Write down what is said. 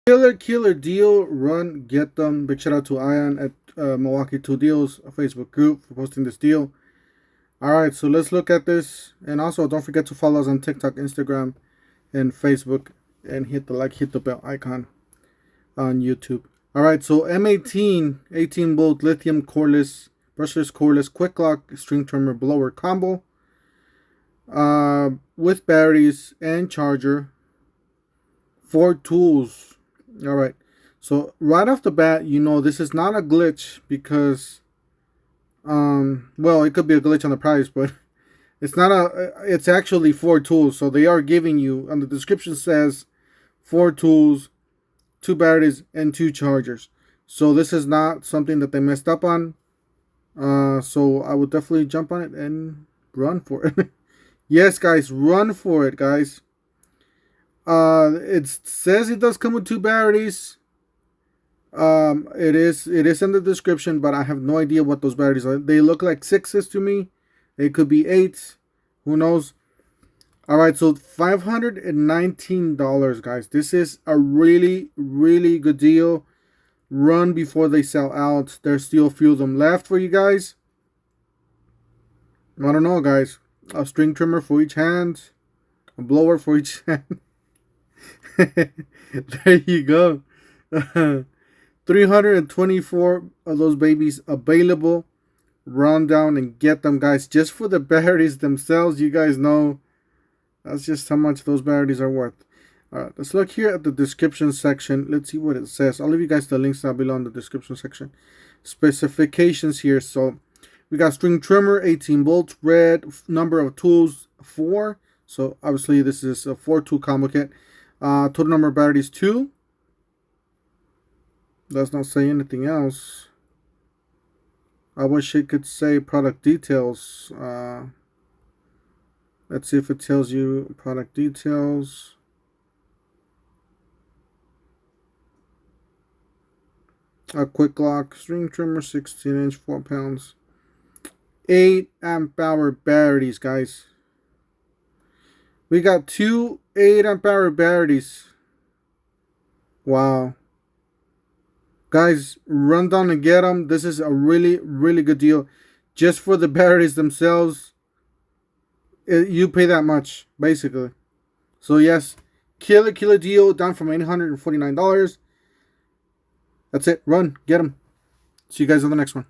Killer deal, run, get them. Big shout out to Ian at Milwaukee 2 Deals, a Facebook group, for posting this deal. Alright, so let's look at this. And also, don't forget to follow us on TikTok, Instagram, and Facebook. And hit the bell icon on YouTube. Alright, so M18, 18 volt lithium brushless cordless quick lock string trimmer blower combo. With batteries and charger. 4 tools. Alright, so right off the bat, you know this is not a glitch because, well, it could be a glitch on the price, but it's actually 4 tools. So they are giving you, and the description says 4 tools, 2 batteries, and 2 chargers. So this is not something that they messed up on. So I would definitely jump on it and run for it. Yes, guys, run for it, guys. It says it does come with 2 batteries. It is in the description, but I have no idea what those batteries are. They look like 6s to me. It could be 8s. Who knows? Alright, so $519, guys. This is a really, really good deal. Run before they sell out. There's still a few of them left for you guys. I don't know, guys. A string trimmer for each hand. A blower for each hand. There you go. 324 of those babies available. Run down and get them, guys. Just for the batteries themselves, you guys know that's just how much those batteries are worth. Alright, let's look here at the description section. Let's see what it says. I'll leave you guys the links down below in the description section. Specifications here. So we got string trimmer, 18 volts, red, number of tools 4. So obviously this is a 4 tool combo kit. Total number of batteries 2. Does not say anything else. I wish it could say product details. Let's see if it tells you product details. A quick lock string trimmer, 16-inch, 4 pounds. 8 amp hour batteries, guys. We got 2 8 amp hour batteries. Wow. Guys, run down and get them. This is a really, really good deal. Just for the batteries themselves, you pay that much, basically. So yes, killer deal, down from $849. That's it. Run, get them. See you guys on the next one.